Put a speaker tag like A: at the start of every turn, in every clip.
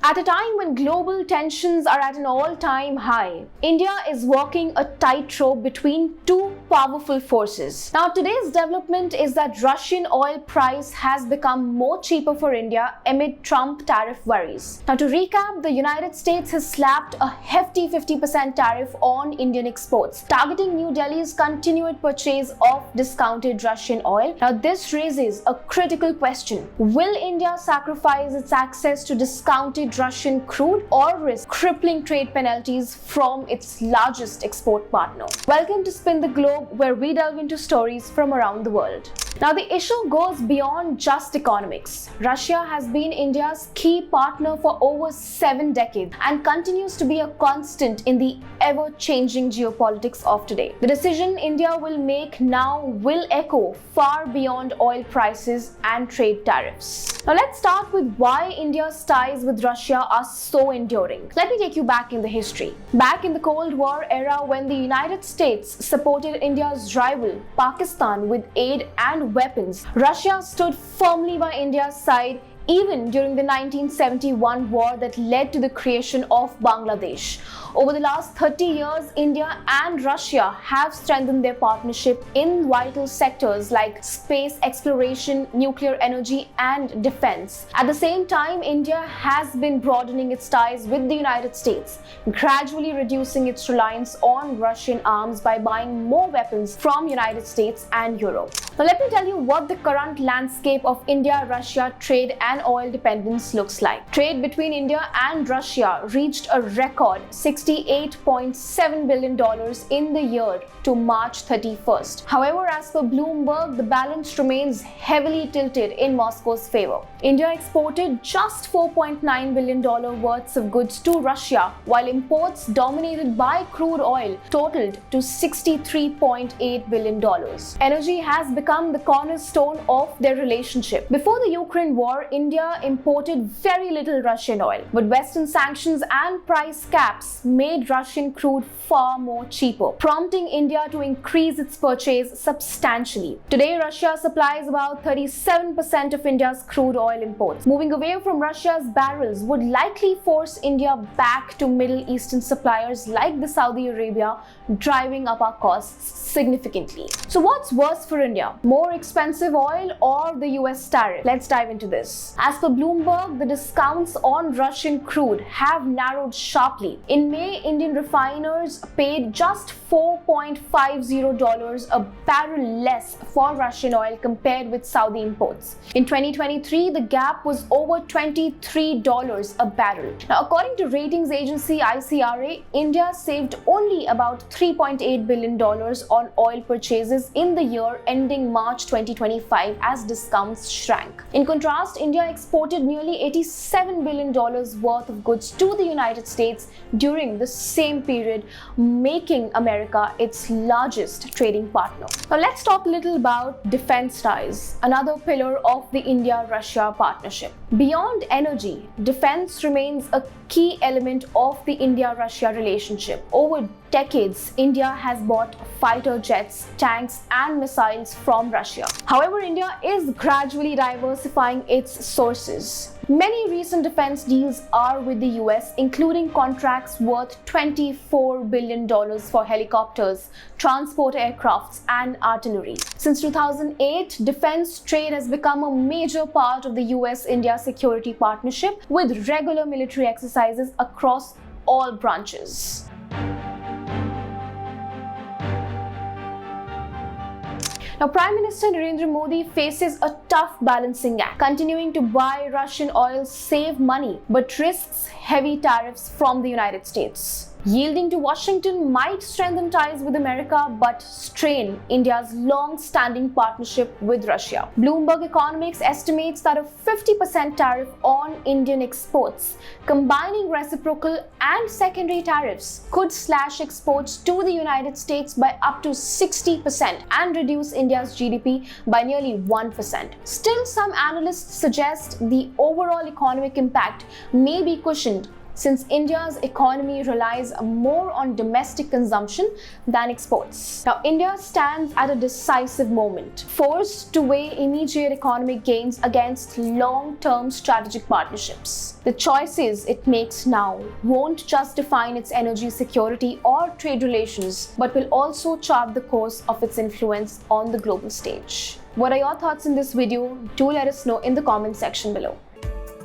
A: At a time when global tensions are at an all-time high, India is walking a tightrope between two powerful forces. Now, today's development is that Russian oil price has become more cheaper for India amid Trump tariff worries. Now, to recap, the United States has slapped a hefty 50% tariff on Indian exports, targeting New Delhi's continued purchase of discounted Russian oil. Now, this raises a critical question. Will India sacrifice its access to discounted Russian crude or risk crippling trade penalties from its largest export partner? Welcome to Spin the Globe, where we delve into stories from around the world. Now, the issue goes beyond just economics. Russia has been India's key partner for over 7 decades and continues to be a constant in the ever-changing geopolitics of today. The decision India will make now will echo far beyond oil prices and trade tariffs. Now, let's start with why India's ties with Russia are so enduring. Let me take you back in the history. Back in the Cold War era, when the United States supported India's rival, Pakistan, with aid and weapons, Russia stood firmly by India's side even during the 1971 war that led to the creation of Bangladesh. Over the last 30 years, India and Russia have strengthened their partnership in vital sectors like space exploration, nuclear energy, and defense. At the same time, India has been broadening its ties with the United States, gradually reducing its reliance on Russian arms by buying more weapons from United States and Europe. Now, let me tell you what the current landscape of India-Russia trade and oil dependence looks like. Trade between India and Russia reached a record $68.7 billion in the year to March 31st. However, as per Bloomberg, the balance remains heavily tilted in Moscow's favor. India exported just $4.9 billion worth of goods to Russia, while imports dominated by crude oil totaled to $63.8 billion. Energy has become the cornerstone of their relationship. Before the Ukraine war, India imported very little Russian oil, but Western sanctions and price caps made Russian crude far more cheaper, prompting India to increase its purchase substantially. Today, Russia supplies about 37% of India's crude oil imports. Moving away from Russia's barrels would likely force India back to Middle Eastern suppliers like the Saudi Arabia, driving up our costs significantly. So what's worse for India? More expensive oil or the US tariff? Let's dive into this. As per Bloomberg, the discounts on Russian crude have narrowed sharply. In May, Indian refiners paid just $4.50 a barrel less for Russian oil compared with Saudi imports. In 2023, the gap was over $23 a barrel. Now, according to ratings agency ICRA, India saved only about $3.8 billion on oil purchases in the year ending March 2025 as discounts shrank. In contrast, India exported nearly $87 billion worth of goods to the United States during the same period, making America its largest trading partner. Now, let's talk a little about defense ties, another pillar of the India-Russia partnership. Beyond energy, defense remains a key element of the India-Russia relationship. Over decades, India has bought fighter jets, tanks, and missiles from Russia. However, India is gradually diversifying its sources. Many recent defense deals are with the US, including contracts worth $24 billion for helicopters, transport aircrafts, and artillery. Since 2008, defense trade has become a major part of the US-India security partnership, with regular military exercises across all branches. Now, Prime Minister Narendra Modi faces a tough balancing act, continuing to buy Russian oil, save money, but risks heavy tariffs from the United States. Yielding to Washington might strengthen ties with America but strain India's long-standing partnership with Russia. Bloomberg Economics estimates that a 50% tariff on Indian exports, combining reciprocal and secondary tariffs, could slash exports to the United States by up to 60% and reduce India's GDP by nearly 1%. Still, some analysts suggest the overall economic impact may be cushioned since India's economy relies more on domestic consumption than exports. Now, India stands at a decisive moment, forced to weigh immediate economic gains against long-term strategic partnerships. The choices it makes now won't just define its energy security or trade relations, but will also chart the course of its influence on the global stage. What are your thoughts in this video? Do let us know in the comment section below.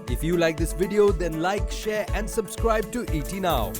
B: If you like this video, then like, share and subscribe to ET Now.